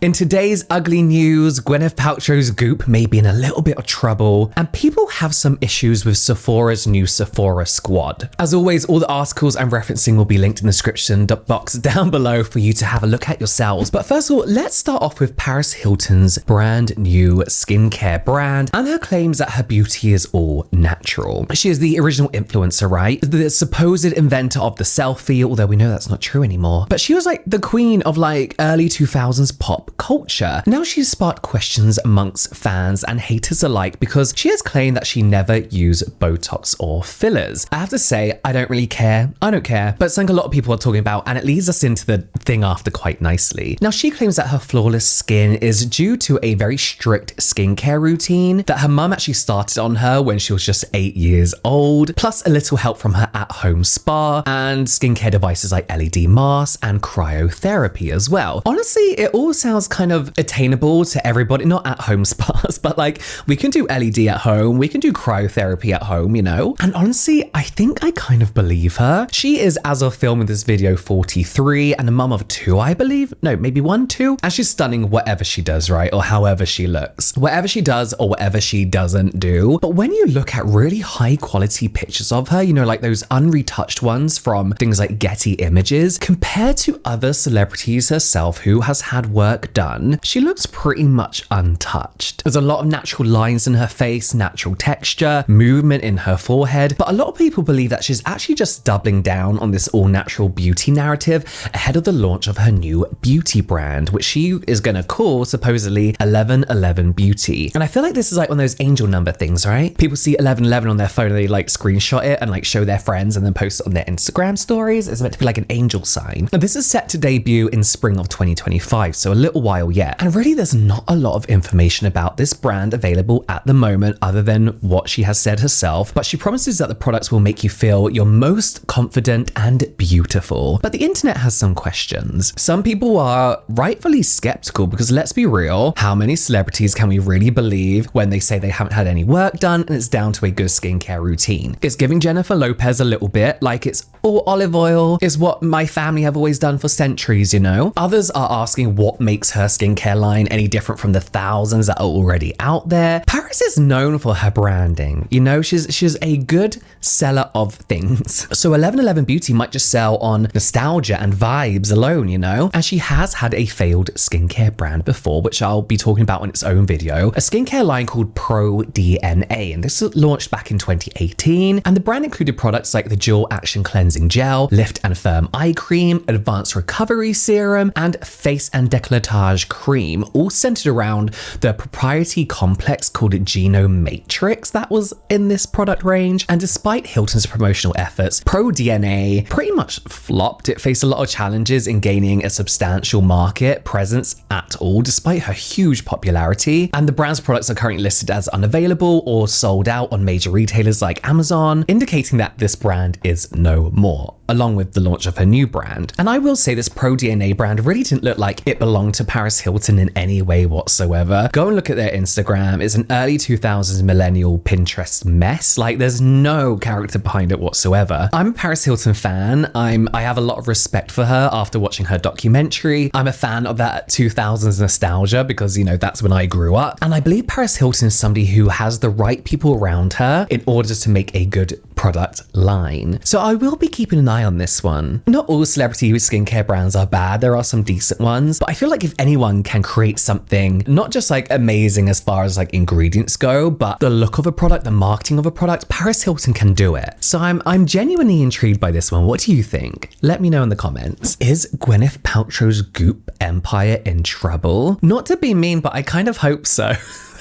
In today's ugly news, Gwyneth Paltrow's Goop may be in a little bit of trouble, and people have some issues with Sephora's new Sephora squad. As always, all the articles I'm referencing will be linked in the description box down below for you to have a look at yourselves. But first of all, let's start off with Paris Hilton's brand new skincare brand and her claims that her beauty is all natural. She is the original influencer, right? The supposed inventor of the selfie, although we know that's not true anymore. But she was like the queen of like early 2000s pop culture. Now she's sparked questions amongst fans and haters alike because she has claimed that she never used Botox or fillers. I have to say, I don't really care. I don't care, but something a lot of people are talking about, and it leads us into the thing after quite nicely. Now she claims that her flawless skin is due to a very strict skincare routine that her mum actually started on her when she was just 8 years old, plus a little help from her at-home spa and skincare devices like LED masks and cryotherapy as well. Honestly, it all sounds kind of attainable to everybody, not at-home spas, but like we can do LED at home, we can do cryotherapy at home, you know? And honestly, I think I kind of believe her. She is, as of filming this video, 43 and a mum of 2, I believe. No, maybe 1, 2. And she's stunning whatever she does, right? Or however she looks. Whatever she does or whatever she doesn't do. But when you look at really high quality pictures of her, you know, like those unretouched ones from things like Getty Images, compared to other celebrities herself who has had work done, she looks pretty much untouched. There's a lot of natural lines in her face, natural texture, movement in her forehead, but a lot of people believe that she's actually just doubling down on this all-natural beauty narrative ahead of the launch of her new beauty brand, which she is going to call supposedly 1111 Beauty. And I feel like this is like one of those angel number things, right? People see 1111 on their phone and they like screenshot it and like show their friends and then post it on their Instagram stories. It's meant to be like an angel sign. Now this is set to debut in spring of 2025, so a little while yet. And really there's not a lot of information about this brand available at the moment other than what she has said herself, but she promises that the products will make you feel your most confident and beautiful. But the internet has some questions. Some people are rightfully skeptical because let's be real, how many celebrities can we really believe when they say they haven't had any work done and it's down to a good skincare routine? It's giving Jennifer Lopez a little bit, like it's all olive oil, is what my family have always done for centuries, you know? Others are asking what makes her skincare line any different from the thousands that are already out there. Paris is known for her branding, you know? She's a good seller of things. So 1111 Beauty might just sell on nostalgia and vibes alone, you know? And she has had a failed skincare brand before, which I'll be talking about in its own video. A skincare line called Pro DNA, and this was launched back in 2018. And the brand included products like the Dual Action Cleansing Gel, Lift and Firm Eye Cream, Advanced Recovery Serum, and Face and Décolletage Cream, all centered around the proprietary complex called Genome Matrix that was in this product range. And despite Hilton's promotional efforts, Pro DNA pretty much flopped. It faced a lot of challenges in gaining a substantial market presence at all, despite her huge popularity. And the brand's products are currently listed as unavailable or sold out on major retailers like Amazon, indicating that this brand is no more, along with the launch of her new brand. And I will say this Pro DNA brand really didn't look like it belonged to Paris Hilton in any way whatsoever. Go and look at their Instagram. It's an early 2000s millennial Pinterest mess. Like there's no character behind it whatsoever. I'm a Paris Hilton fan. I have a lot of respect for her after watching her documentary. I'm a fan of that 2000s nostalgia because, you know, that's when I grew up. And I believe Paris Hilton is somebody who has the right people around her in order to make a good product line. So I will be keeping an eye on this one. Not all celebrity skincare brands are bad. There are some decent ones, but I feel like if anyone can create something not just like amazing as far as like ingredients go, but the look of a product, the marketing of a product, Paris Hilton can do it. So I'm genuinely intrigued by this one. What do you think? Let me know in the comments. Is Gwyneth Paltrow's Goop empire in trouble? Not to be mean, but I kind of hope so.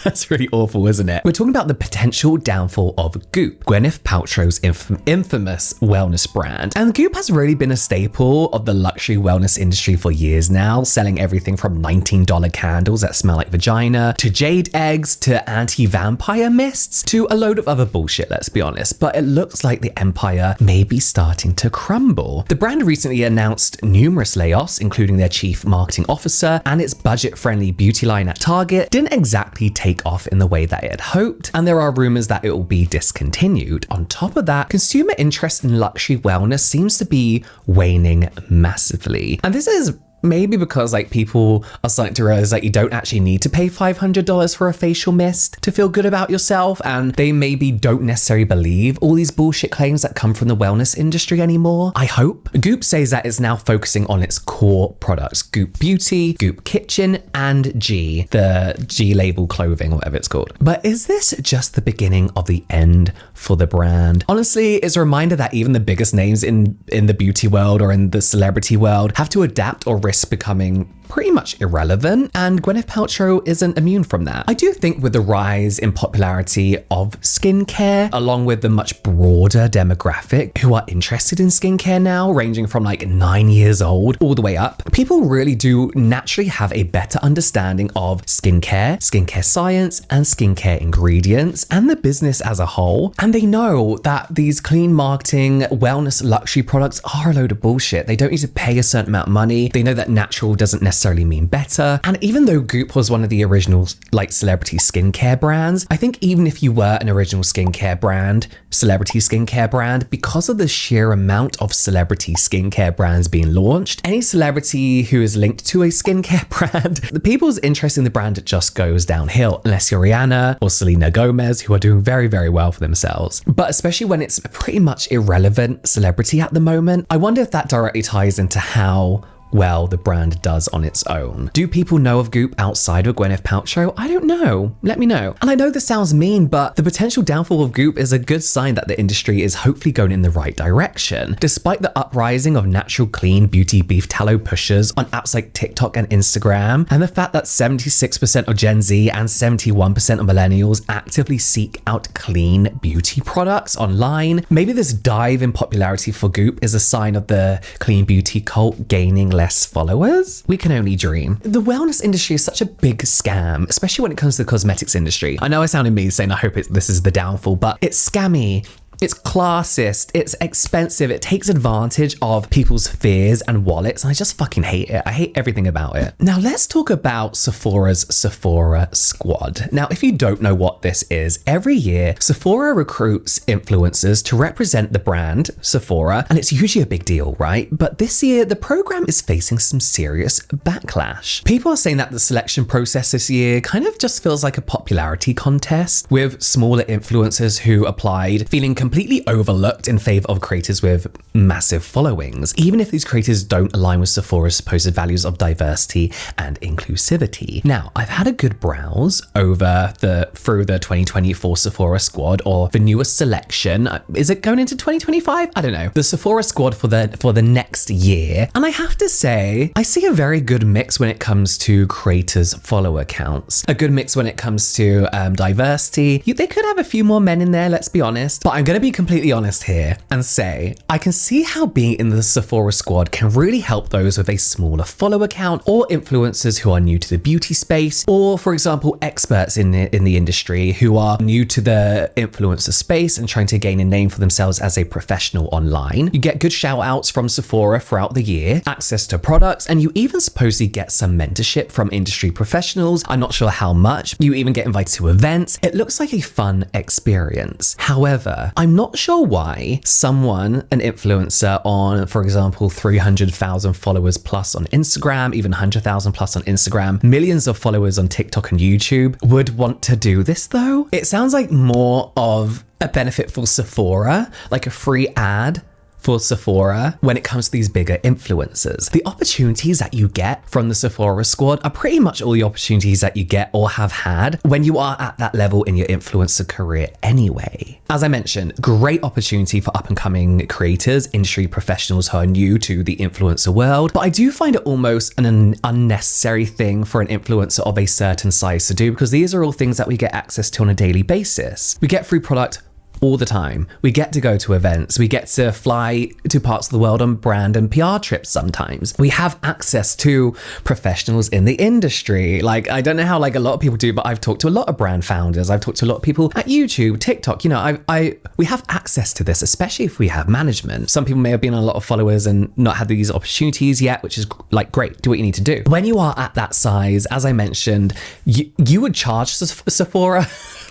That's really awful, isn't it? We're talking about the potential downfall of Goop, Gwyneth Paltrow's infamous wellness brand. And Goop has really been a staple of the luxury wellness industry for years now, selling everything from $19 candles that smell like vagina, to jade eggs, to anti-vampire mists, to a load of other bullshit, let's be honest. But it looks like the empire may be starting to crumble. The brand recently announced numerous layoffs, including their chief marketing officer, and its budget-friendly beauty line at Target didn't exactly take off in the way that it had hoped, and there are rumors that it will be discontinued. On top of that, consumer interest in luxury wellness seems to be waning massively. And this is maybe because like people are starting to realize that you don't actually need to pay $500 for a facial mist to feel good about yourself, and they maybe don't necessarily believe all these bullshit claims that come from the wellness industry anymore. I hope. Goop says that it's now focusing on its core products: Goop Beauty, Goop Kitchen, and G, the G label clothing, whatever it's called. But is this just the beginning of the end for the brand? Honestly, it's a reminder that even the biggest names in the beauty world or in the celebrity world have to adapt or risk becoming pretty much irrelevant, and Gwyneth Paltrow isn't immune from that. I do think with the rise in popularity of skincare, along with the much broader demographic who are interested in skincare now, ranging from like 9 years old all the way up, people really do naturally have a better understanding of skincare science, and skincare ingredients, and the business as a whole. And they know that these clean marketing, wellness luxury products are a load of bullshit. They don't need to pay a certain amount of money. They know that natural doesn't necessarily mean better. And even though Goop was one of the original like celebrity skincare brands, I think even if you were an original skincare brand, celebrity skincare brand, because of the sheer amount of celebrity skincare brands being launched, any celebrity who is linked to a skincare brand, the people's interest in the brand just goes downhill, unless you're Rihanna or Selena Gomez, who are doing very, very well for themselves. But especially when it's a pretty much irrelevant celebrity at the moment, I wonder if that directly ties into how well the brand does on its own. Do people know of Goop outside of Gwyneth Paltrow? I don't know. Let me know. And I know this sounds mean, but the potential downfall of Goop is a good sign that the industry is hopefully going in the right direction. Despite the uprising of natural clean beauty beef tallow pushers on apps like TikTok and Instagram, and the fact that 76% of Gen Z and 71% of millennials actively seek out clean beauty products online, maybe this dive in popularity for Goop is a sign of the clean beauty cult gaining less followers? We can only dream. The wellness industry is such a big scam, especially when it comes to the cosmetics industry. I know I sounded mean saying I hope this is the downfall, but it's scammy. It's classist, it's expensive, it takes advantage of people's fears and wallets, and I just fucking hate it. I hate everything about it. Now let's talk about Sephora's Sephora Squad. Now, if you don't know what this is, every year Sephora recruits influencers to represent the brand Sephora, and it's usually a big deal, right? But this year, the program is facing some serious backlash. People are saying that the selection process this year kind of just feels like a popularity contest, with smaller influencers who applied feeling completely overlooked in favor of creators with massive followings, even if these creators don't align with Sephora's supposed values of diversity and inclusivity. Now, I've had a good browse through the 2024 Sephora Squad, or the newest selection. Is it going into 2025? I don't know. The Sephora Squad for the next year. And I have to say, I see a very good mix when it comes to creators' follower counts. A good mix when it comes to diversity. They could have a few more men in there, let's be honest. But I'm going to be completely honest here and say, I can see how being in the Sephora Squad can really help those with a smaller follower count, or influencers who are new to the beauty space, or for example, experts in the industry who are new to the influencer space and trying to gain a name for themselves as a professional online. You get good shout outs from Sephora throughout the year, access to products, and you even supposedly get some mentorship from industry professionals. I'm not sure how much. You even get invited to events. It looks like a fun experience. However, I'm not sure why an influencer on, for example, 300,000 followers plus on Instagram, even 100,000 plus on Instagram, millions of followers on TikTok and YouTube, would want to do this though. It sounds like more of a benefit for Sephora, like a free ad for Sephora when it comes to these bigger influencers. The opportunities that you get from the Sephora Squad are pretty much all the opportunities that you get or have had when you are at that level in your influencer career anyway. As I mentioned, great opportunity for up-and-coming creators, industry professionals who are new to the influencer world, but I do find it almost an unnecessary thing for an influencer of a certain size to do, because these are all things that we get access to on a daily basis. We get free product all the time. We get to go to events. We get to fly to parts of the world on brand and PR trips sometimes. We have access to professionals in the industry. Like, I don't know how like a lot of people do, but I've talked to a lot of brand founders. I've talked to a lot of people at YouTube, TikTok. You know, we have access to this, especially if we have management. Some people may have been on a lot of followers and not had these opportunities yet, which is like, great, do what you need to do. When you are at that size, as I mentioned, you would charge Sephora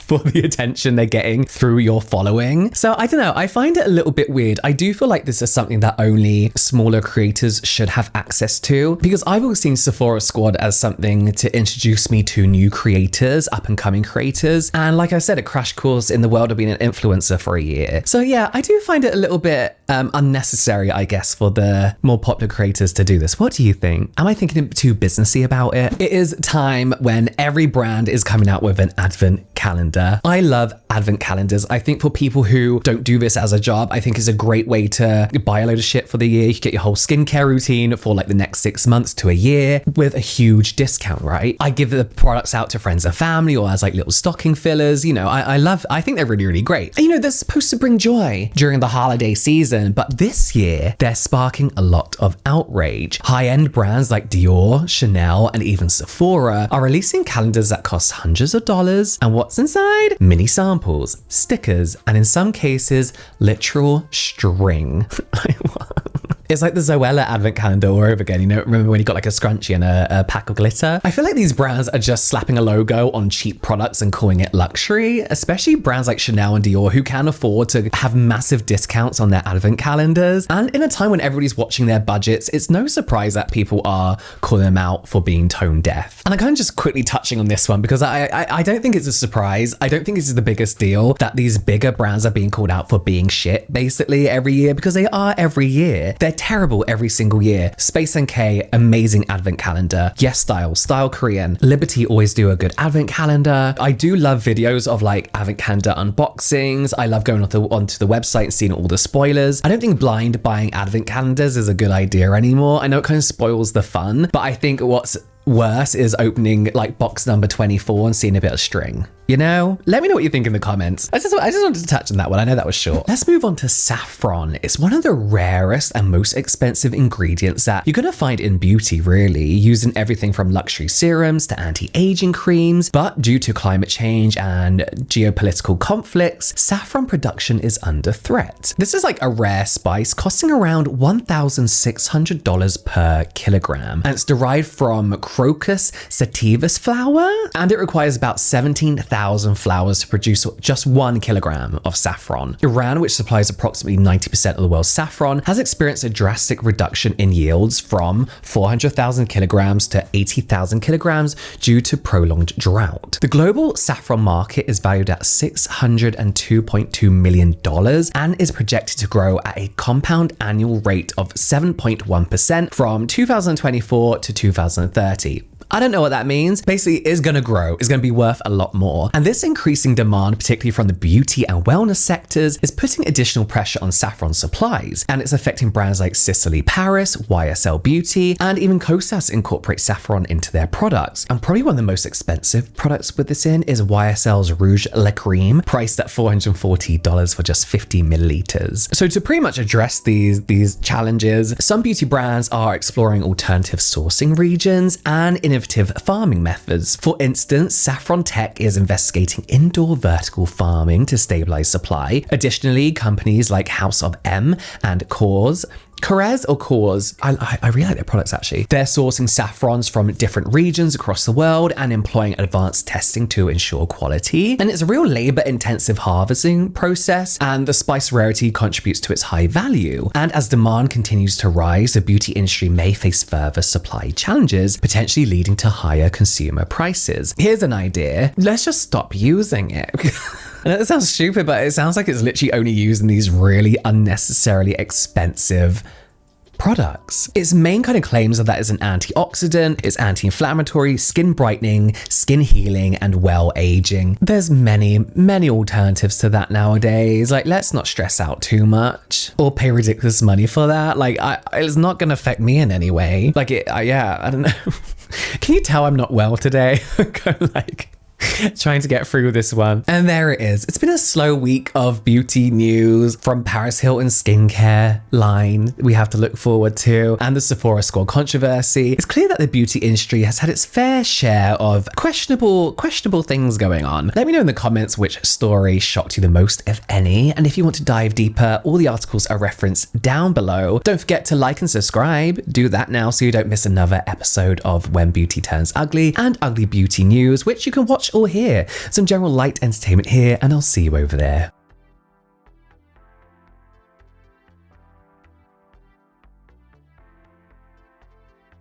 for the attention they're getting through your following. So I don't know, I find it a little bit weird. I do feel like this is something that only smaller creators should have access to, because I've always seen Sephora Squad as something to introduce me to new creators, up and coming creators. And like I said, a crash course in the world of being an influencer for a year. So yeah, I do find it a little bit unnecessary, I guess, for the more popular creators to do this. What do you think? Am I thinking too businessy about it? It is time when every brand is coming out with an advent calendar. I love advent calendars. I think for people who don't do this as a job, I think it's a great way to buy a load of shit for the year. You get your whole skincare routine for like the next 6 months to a year with a huge discount, right? I give the products out to friends and family or as like little stocking fillers. You know, I think they're really, really great. And, you know, they're supposed to bring joy during the holiday season, but this year they're sparking a lot of outrage. High-end brands like Dior, Chanel, and even Sephora are releasing calendars that cost hundreds of dollars. And what's inside? Mini samples, stickers, and in some cases, literal string. It's like the Zoella advent calendar all over again. You know, remember when you got like a scrunchie and a pack of glitter? I feel like these brands are just slapping a logo on cheap products and calling it luxury, especially brands like Chanel and Dior who can afford to have massive discounts on their advent calendars. And in a time when everybody's watching their budgets, it's no surprise that people are calling them out for being tone deaf. And I'm kind of just quickly touching on this one because I don't think it's a surprise. I don't think this is the biggest deal that these bigger brands are being called out for being shit basically every year, because they are every year. They're terrible every single year. Space NK, amazing advent calendar. Yes Style Korean. Liberty always do a good advent calendar. I do love videos of like advent calendar unboxings. I love going onto the website and seeing all the spoilers. I don't think blind buying advent calendars is a good idea anymore. I know it kind of spoils the fun, but I think what's worse is opening like box number 24 and seeing a bit of string. You know, let me know what you think in the comments. I just wanted to touch on that one. I know that was short. Let's move on to saffron. It's one of the rarest and most expensive ingredients that you're gonna find in beauty, really, used in everything from luxury serums to anti-aging creams. But due to climate change and geopolitical conflicts, saffron production is under threat. This is like a rare spice costing around $1,600 per kilogram. And it's derived from Crocus sativus flower, and it requires about 17,000 flowers to produce just 1 kilogram of saffron. Iran, which supplies approximately 90% of the world's saffron, has experienced a drastic reduction in yields from 400,000 kilograms to 80,000 kilograms due to prolonged drought. The global saffron market is valued at $602.2 million and is projected to grow at a compound annual rate of 7.1% from 2024 to 2030. I don't know what that means. Basically, it is going to grow. It's going to be worth a lot more. And this increasing demand, particularly from the beauty and wellness sectors, is putting additional pressure on saffron supplies. And it's affecting brands like Sicily Paris, YSL Beauty, and even Kosas incorporate saffron into their products. And probably one of the most expensive products with this in is YSL's Rouge Le Creme, priced at $440 for just 50 milliliters. So to pretty much address these challenges, some beauty brands are exploring alternative sourcing regions and innovative farming methods. For instance, Saffron Tech is investigating indoor vertical farming to stabilize supply. Additionally, companies like House of M and Kors, I really like their products actually. They're sourcing saffrons from different regions across the world and employing advanced testing to ensure quality. And it's a real labor-intensive harvesting process, and the spice rarity contributes to its high value. And as demand continues to rise, the beauty industry may face further supply challenges, potentially leading to higher consumer prices. Here's an idea. Let's just stop using it. I know that sounds stupid, but it sounds like it's literally only used in these really unnecessarily expensive products. Its main kind of claims are that it's an antioxidant, it's anti-inflammatory, skin brightening, skin healing, and well aging. There's many alternatives to that nowadays. Like, let's not stress out too much or pay ridiculous money for that. Like, it's not going to affect me in any way. Like, I don't know. Can you tell I'm not well today? Like, trying to get through this one. And there it is. It's been a slow week of beauty news from Paris Hilton skincare line we have to look forward to, and the Sephora Squad controversy. It's clear that the beauty industry has had its fair share of questionable things going on. Let me know in the comments which story shocked you the most, if any. And if you want to dive deeper, all the articles are referenced down below. Don't forget to like and subscribe. Do that now so you don't miss another episode of When Beauty Turns Ugly and Ugly Beauty News, which you can watch or here. Some general light entertainment here, and I'll see you over there.